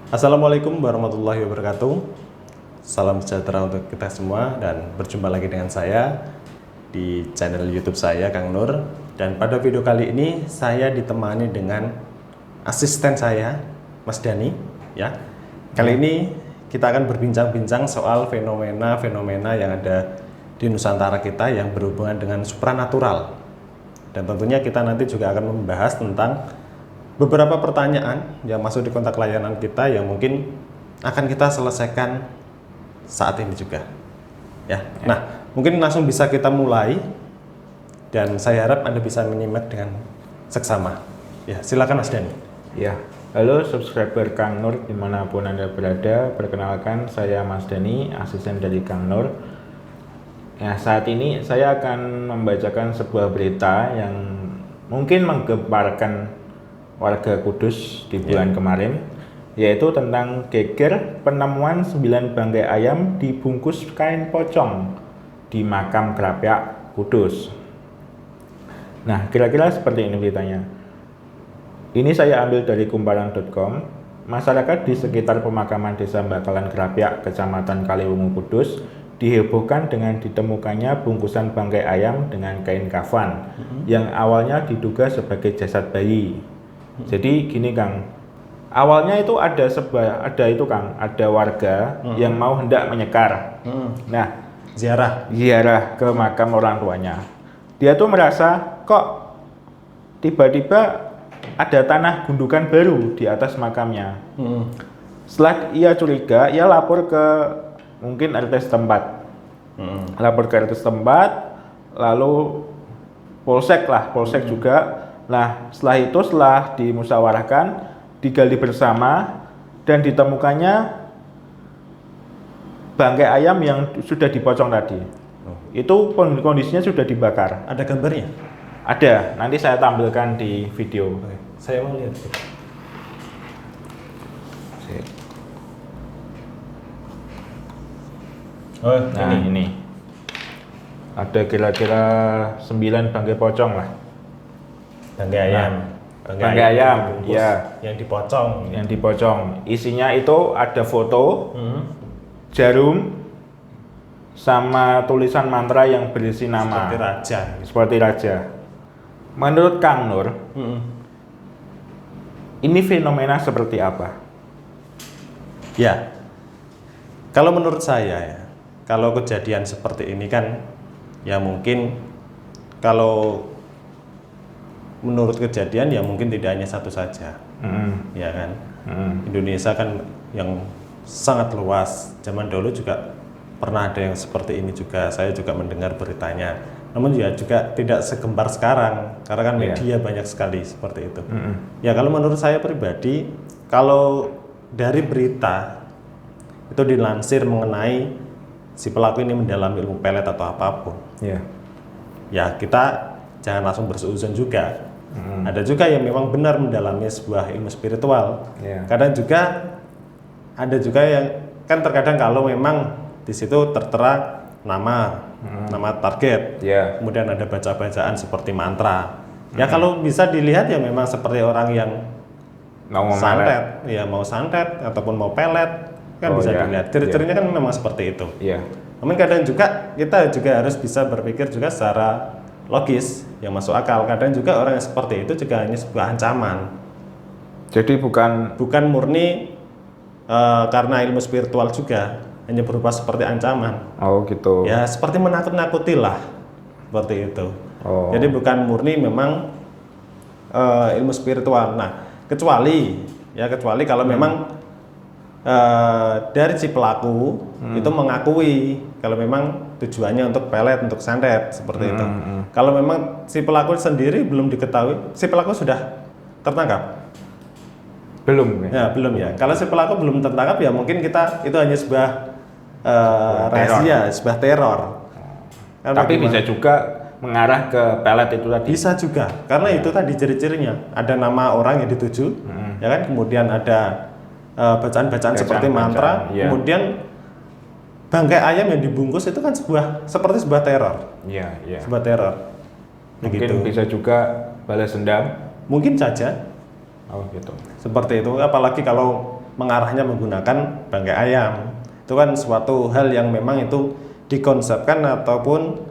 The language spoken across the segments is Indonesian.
Assalamualaikum warahmatullahi wabarakatuh. Salam sejahtera untuk kita semua dan berjumpa lagi dengan saya di channel YouTube saya, Kang Nur. Dan pada video kali ini saya ditemani dengan asisten saya, Mas Dani. Ya, kali ini kita akan berbincang-bincang soal fenomena-fenomena yang ada di Nusantara kita yang berhubungan dengan supranatural. Dan tentunya kita nanti juga akan membahas tentang beberapa pertanyaan yang masuk di kontak layanan kita yang mungkin akan kita selesaikan saat ini juga. Ya. Nah, mungkin langsung bisa kita mulai dan saya harap Anda bisa menyimak dengan seksama. Ya, silakan Mas Dani. Ya, halo subscriber Kang Nur dimanapun Anda berada. Perkenalkan, saya Mas Dani, asisten dari Kang Nur. Ya, saat ini saya akan membacakan sebuah berita yang mungkin menggemparkan warga Kudus di bulan kemarin, yaitu tentang geger penemuan 9 bangkai ayam dibungkus kain pocong di makam Krapyak Kudus. Nah, kira-kira seperti ini beritanya. Ini saya ambil dari kumparan.com. Masyarakat di sekitar pemakaman Desa Bakalan Krapyak, Kecamatan Kaliwungu, Kudus dihebohkan dengan ditemukannya bungkusan bangkai ayam dengan kain kafan yang awalnya diduga sebagai jasad bayi. Jadi gini Kang, awalnya itu ada warga yang mau hendak menyekar. Nah, ziarah ke makam orang tuanya. Dia tuh merasa kok tiba-tiba ada tanah gundukan baru di atas makamnya. Setelah ia curiga, ia lapor ke mungkin RT setempat. Lapor ke RT setempat, lalu polsek juga. Nah, setelah dimusyawarahkan, digali bersama, dan ditemukannya bangkai ayam yang sudah dipocong tadi. Itu kondisinya sudah dibakar. Ada gambarnya? Ada, nanti saya tampilkan di video. Oke, saya mau lihat. Oh, nah ini. Ada kira-kira 9 bangkai pocong lah. Bangkai ayam. Bangkai ayam, ya. Yang dipocong. Yang dipocong. Isinya itu ada foto, jarum, sama tulisan mantra yang berisi nama. Seperti raja. Seperti raja. Menurut Kang Nur, ini fenomena seperti apa? Ya, kalau menurut saya ya, kalau kejadian seperti ini kan, ya mungkin kalau menurut kejadian ya mungkin tidak hanya satu saja, ya kan. Indonesia kan yang sangat luas. Zaman dulu juga pernah ada yang seperti ini juga. Saya juga mendengar beritanya. Namun ya juga tidak segembar sekarang, karena kan media banyak sekali seperti itu. Ya kalau menurut saya pribadi, kalau dari berita itu dilansir mengenai si pelaku ini mendalami ilmu pelet atau apapun, ya kita jangan langsung bersuuzon juga. Ada juga yang memang benar mendalami sebuah ilmu spiritual. Kadang juga ada juga yang kan terkadang kalau memang di situ tertera nama target, kemudian ada bacaan seperti mantra. Ya kalau bisa dilihat ya memang seperti orang yang mau santet ataupun mau pelet kan bisa dilihat. Ciri-cirinya kan memang seperti itu. Namun kadang juga kita juga harus bisa berpikir juga secara logis yang masuk akal. Kadang juga orang yang seperti itu juga hanya sebuah ancaman. Jadi bukan murni karena ilmu spiritual juga, hanya berupa seperti ancaman. Oh gitu. Ya seperti menakut-nakuti lah, seperti itu. Jadi bukan murni memang ilmu spiritual. Nah kecuali kalau memang dari si pelaku itu mengakui kalau memang tujuannya untuk pelet, untuk santet seperti itu. Kalau memang si pelaku sendiri belum diketahui, si pelaku sudah tertangkap? Belum ya. Kalau si pelaku belum tertangkap ya mungkin itu hanya sebuah rahasia, sebuah teror. Tapi bisa juga mengarah ke pelet itu tadi. Bisa juga, karena itu tadi ciri-cirinya. Ada nama orang yang dituju, ya kan. Kemudian ada bacaan-bacaan seperti mantra, kemudian bangkai ayam yang dibungkus itu kan seperti sebuah teror. Sebuah teror. Mungkin bisa juga balas dendam. Mungkin saja. Oh gitu. Seperti itu. Apalagi kalau mengarahnya menggunakan bangkai ayam. Itu kan suatu hal yang memang itu dikonsepkan ataupun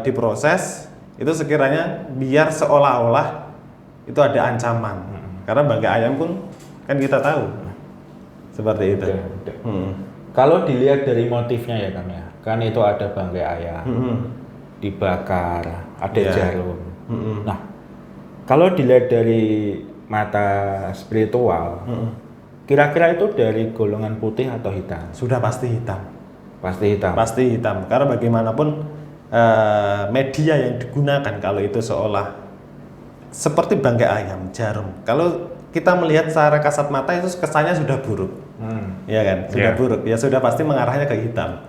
diproses itu sekiranya biar seolah-olah itu ada ancaman. Karena bangkai ayam pun kan kita tahu seperti itu. Kalau dilihat dari motifnya ya Kang ya, kan itu ada bangkai ayam, dibakar, ada jarum. Nah, kalau dilihat dari mata spiritual, kira-kira itu dari golongan putih atau hitam? Sudah pasti hitam. Pasti hitam. Pasti hitam. Karena bagaimanapun media yang digunakan kalau itu seolah seperti bangkai ayam, jarum. Kalau kita melihat secara kasat mata itu kesannya sudah buruk, ya kan? Sudah buruk. Ya sudah pasti mengarahnya ke hitam.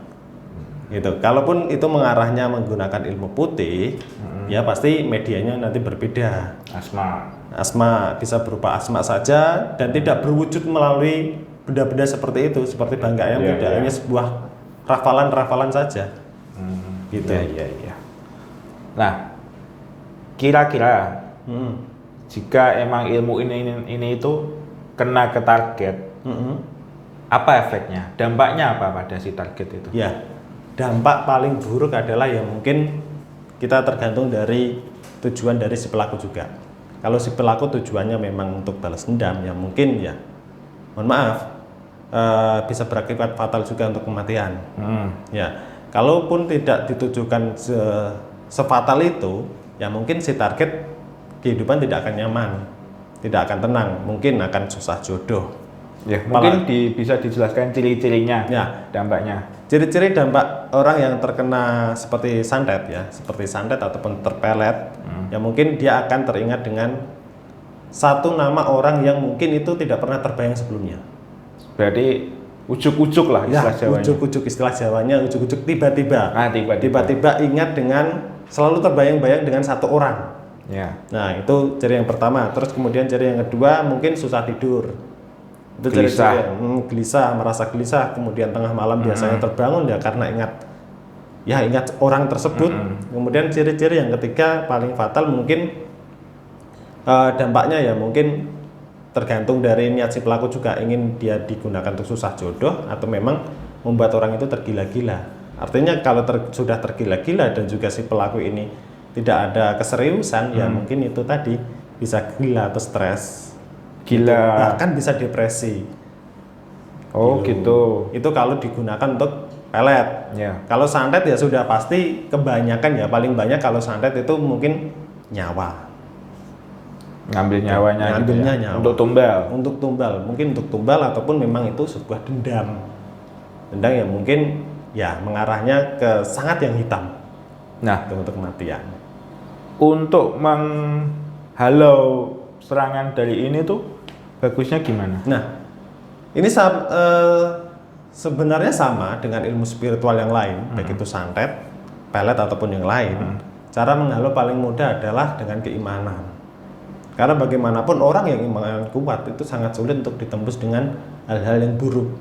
Gitu. Kalaupun itu mengarahnya menggunakan ilmu putih, ya pasti medianya nanti berbeda. Asma bisa berupa asma saja dan tidak berwujud melalui benda-benda seperti itu, seperti bangkai ayam tidak hanya sebuah rafalan-rafalan saja. Gitu. Ya. Nah, kira-kira jika emang ilmu ini itu kena ke target, apa efeknya? Dampaknya apa pada si target itu? Ya, dampak paling buruk adalah ya mungkin kita tergantung dari tujuan dari si pelaku juga. Kalau si pelaku tujuannya memang untuk balas dendam, ya mungkin ya, mohon maaf, bisa berakibat fatal juga untuk kematian. Ya, kalaupun tidak ditujukan sefatal itu, ya mungkin si target kehidupan tidak akan nyaman, tidak akan tenang, mungkin akan susah jodoh. Ya, mungkin bisa dijelaskan ciri-cirinya, ya, dampaknya. Ciri-ciri dampak orang yang terkena seperti santet ya, seperti santet ataupun terpelet, ya mungkin dia akan teringat dengan satu nama orang yang mungkin itu tidak pernah terbayang sebelumnya. Berarti ujuk-ujuk lah istilah Jawanya. Ujuk-ujuk istilah Jawanya, ujuk-ujuk tiba-tiba. Tiba-tiba ingat dengan selalu terbayang-bayang dengan satu orang. Ya. Nah, itu ciri yang pertama. Terus kemudian ciri yang kedua mungkin susah tidur. Itu gelisah. Gelisah, merasa gelisah, kemudian tengah malam biasanya terbangun ya karena ingat orang tersebut. Kemudian ciri-ciri yang ketiga paling fatal mungkin dampaknya ya mungkin tergantung dari niat si pelaku juga, ingin dia digunakan untuk susah jodoh atau memang membuat orang itu tergila-gila. Artinya kalau sudah tergila-gila dan juga si pelaku ini tidak ada keseriusan, ya mungkin itu tadi bisa gila atau stres. Gila, bahkan bisa depresi. Gitu. Itu kalau digunakan untuk pelet. Kalau santet ya sudah pasti kebanyakan ya, paling banyak kalau santet itu mungkin nyawa. Ngambil nyawanya Ngambilnya gitu ya? nyawa. Untuk tumbal. Mungkin untuk tumbal ataupun memang itu sebuah dendam yang mungkin ya mengarahnya ke sangat yang hitam. Nah, untuk kematian. Untuk menghalau serangan dari ini tuh bagusnya gimana? Nah, ini sebenarnya sama dengan ilmu spiritual yang lain, baik itu santet, pelet ataupun yang lain. Cara menghalau paling mudah adalah dengan keimanan. Karena bagaimanapun orang yang iman kuat itu sangat sulit untuk ditembus dengan hal-hal yang buruk.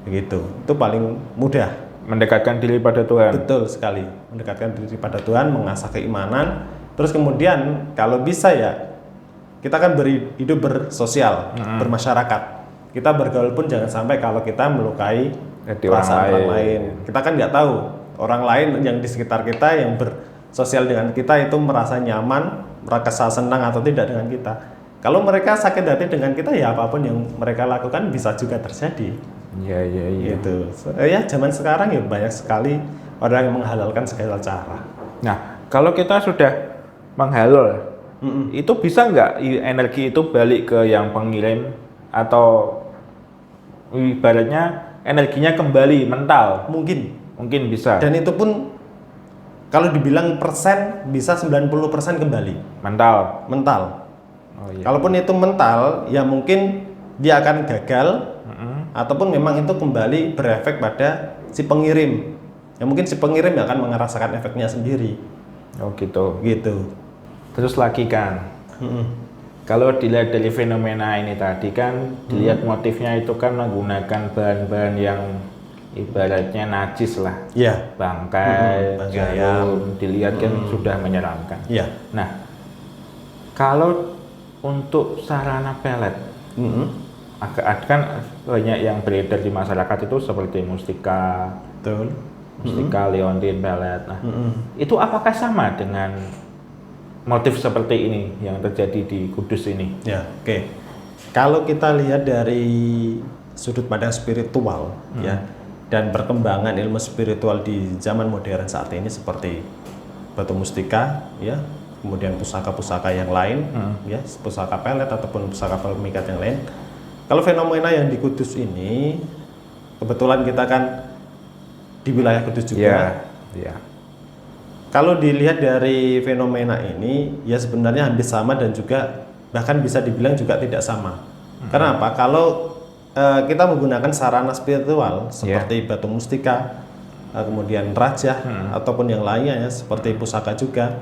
Begitu. Itu paling mudah. Mendekatkan diri pada Tuhan. Betul sekali. Mendekatkan diri pada Tuhan, mengasah keimanan. Terus kemudian kalau bisa ya kita kan hidup bersosial, bermasyarakat. Kita bergaul pun jangan sampai kalau kita melukai perasaan orang lain. Kita kan nggak tahu orang lain yang di sekitar kita yang bersosial dengan kita itu merasa nyaman, merasa senang atau tidak dengan kita. Kalau mereka sakit hati dengan kita, ya apapun yang mereka lakukan bisa juga terjadi. Iya. Gitu. Ya zaman sekarang ya banyak sekali orang yang menghalalkan segala cara. Nah, kalau kita sudah menghalal, itu bisa nggak energi itu balik ke yang pengirim atau ibaratnya energinya kembali mental? Mungkin bisa. Dan itu pun kalau dibilang persen bisa 90% kembali. Mental. Oh, iya. Kalaupun itu mental, ya mungkin dia akan gagal ataupun memang itu kembali berefek pada si pengirim. Ya mungkin si pengirim akan merasakan efeknya sendiri. Oh gitu. Terus lagi kan, kalau dilihat dari fenomena ini tadi kan, dilihat motifnya itu kan menggunakan bahan-bahan yang ibaratnya najis lah, bangkai, jarum, dilihat kan sudah menyeramkan. Nah, kalau untuk sarana pelet, kan banyak yang beredar di masyarakat itu seperti mustika, Betul. leontin, pelet. Nah, itu apakah sama dengan motif seperti ini yang terjadi di Kudus ini? Ya, oke. Kalau kita lihat dari sudut pandang spiritual ya dan perkembangan ilmu spiritual di zaman modern saat ini seperti batu mustika ya, kemudian pusaka-pusaka yang lain ya, pusaka pelet ataupun pusaka pemikat yang lain. Kalau fenomena yang di Kudus ini kebetulan kita kan di wilayah Kudus juga. Ya. Kalau dilihat dari fenomena ini, ya sebenarnya hampir sama dan juga bahkan bisa dibilang juga tidak sama. Karena apa? Kalau kita menggunakan sarana spiritual seperti batu mustika, kemudian raja ataupun yang lainnya ya, seperti pusaka juga.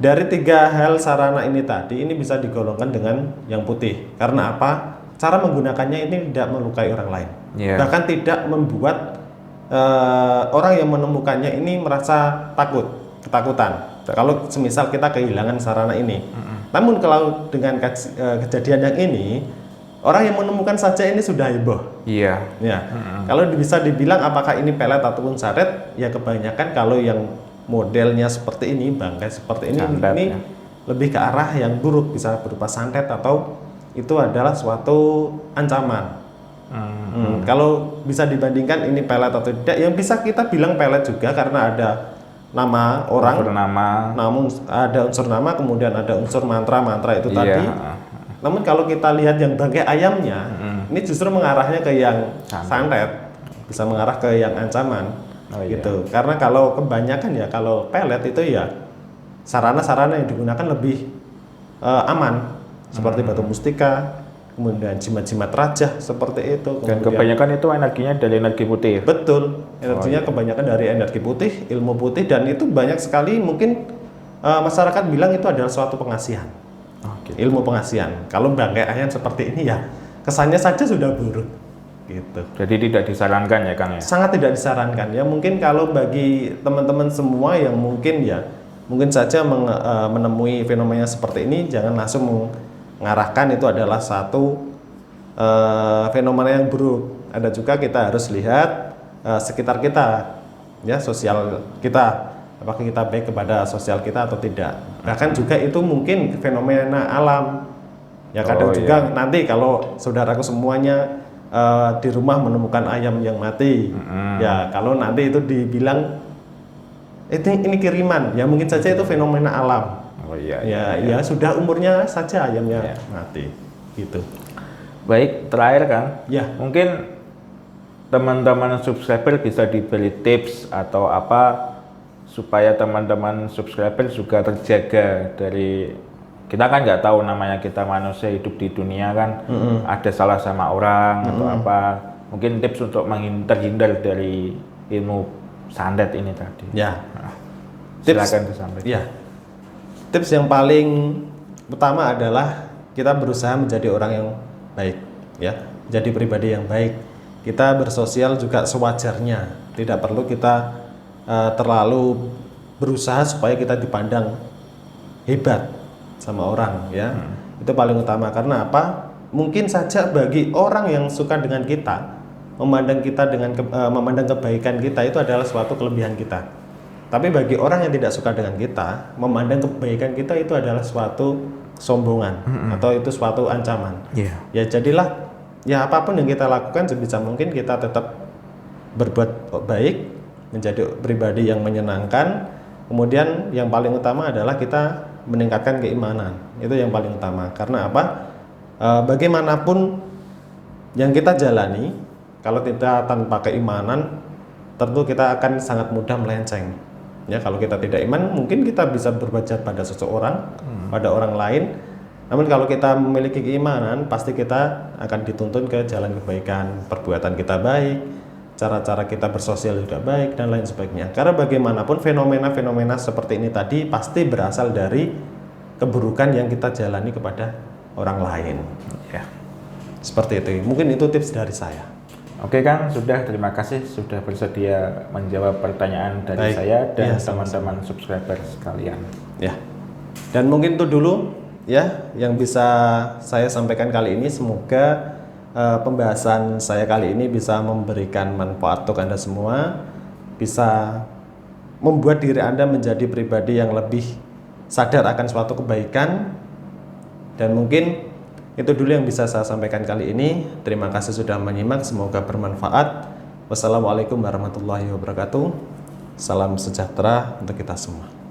Dari 3 hal sarana ini tadi, ini bisa digolongkan dengan yang putih. Karena apa? Cara menggunakannya ini tidak melukai orang lain. Bahkan tidak membuat orang yang menemukannya ini merasa ketakutan. Kalau semisal kita kehilangan sarana ini. Namun kalau dengan kejadian yang ini, orang yang menemukan saja ini sudah heboh. Iya. Ya. Kalau bisa dibilang apakah ini pelet ataupun saret, ya kebanyakan kalau yang modelnya seperti ini, bangkai seperti ini, Santet, ini lebih ke arah yang buruk, bisa berupa santet atau itu adalah suatu ancaman. Kalau bisa dibandingkan ini pelet atau tidak, yang bisa kita bilang pelet juga karena ada nama orang, namun ada unsur nama, kemudian ada unsur mantra itu tadi. Namun kalau kita lihat yang bangkai ayamnya, ini justru mengarahnya ke yang santet, bisa mengarah ke yang ancaman. Gitu. Karena kalau kebanyakan ya kalau pelet itu ya sarana-sarana yang digunakan lebih aman seperti batu mustika, kemudian jimat-jimat raja seperti itu. Dan kebanyakan itu energinya dari energi putih. Betul, energinya kebanyakan dari energi putih, ilmu putih, dan itu banyak sekali mungkin masyarakat bilang itu adalah suatu pengasihan, ilmu pengasihan. Kalau bangkai ayam seperti ini ya kesannya saja sudah buruk. Gitu. Jadi tidak disarankan ya Kang ya? Sangat tidak disarankan ya. Mungkin kalau bagi teman-teman semua yang mungkin saja menemui fenomena seperti ini, jangan langsung mengarahkan itu adalah satu fenomena yang buruk. Ada juga kita harus lihat sekitar kita ya, sosial kita, apakah kita baik kepada sosial kita atau tidak. Bahkan juga itu mungkin fenomena alam ya. Kadang juga nanti kalau saudaraku semuanya di rumah menemukan ayam yang mati, ya kalau nanti itu dibilang ini kiriman, ya mungkin saja itu fenomena alam. Ya sudah umurnya saja ayamnya mati, gitu. Baik, terakhir Kang, mungkin teman-teman subscriber bisa diberi tips atau apa supaya teman-teman subscriber juga terjaga dari, kita kan nggak tahu namanya, kita manusia hidup di dunia kan, ada salah sama orang atau apa, mungkin tips untuk terhindar dari ilmu santet ini tadi. Silakan disampaikan. Tips yang paling utama adalah kita berusaha menjadi orang yang baik ya, jadi pribadi yang baik. Kita bersosial juga sewajarnya, tidak perlu kita terlalu berusaha supaya kita dipandang hebat sama orang ya. Itu paling utama. Karena apa? Mungkin saja bagi orang yang suka dengan kita, memandang kebaikan kita itu adalah suatu kelebihan kita. Tapi bagi orang yang tidak suka dengan kita, memandang kebaikan kita itu adalah suatu kesombongan atau itu suatu ancaman. Ya jadilah ya apapun yang kita lakukan sebisa mungkin kita tetap berbuat baik, menjadi pribadi yang menyenangkan. Kemudian yang paling utama adalah kita meningkatkan keimanan, itu yang paling utama. Karena apa? Bagaimanapun yang kita jalani, kalau kita tanpa keimanan, tentu kita akan sangat mudah melenceng. Ya, kalau kita tidak iman, mungkin kita bisa berbuat jahat pada seseorang, pada orang lain. Namun kalau kita memiliki keimanan, pasti kita akan dituntun ke jalan kebaikan, perbuatan kita baik, cara-cara kita bersosial juga baik, dan lain sebagainya. Karena bagaimanapun fenomena-fenomena seperti ini tadi pasti berasal dari keburukan yang kita jalani kepada orang lain. Seperti itu. Mungkin itu tips dari saya. Oke Kang, terima kasih sudah bersedia menjawab pertanyaan dari saya dan teman-teman subscriber sekalian. Dan mungkin itu dulu ya yang bisa saya sampaikan kali ini. Semoga pembahasan saya kali ini bisa memberikan manfaat untuk Anda semua, bisa membuat diri Anda menjadi pribadi yang lebih sadar akan suatu kebaikan. Dan mungkin itu dulu yang bisa saya sampaikan kali ini. Terima kasih sudah menyimak, semoga bermanfaat. Wassalamualaikum warahmatullahi wabarakatuh. Salam sejahtera untuk kita semua.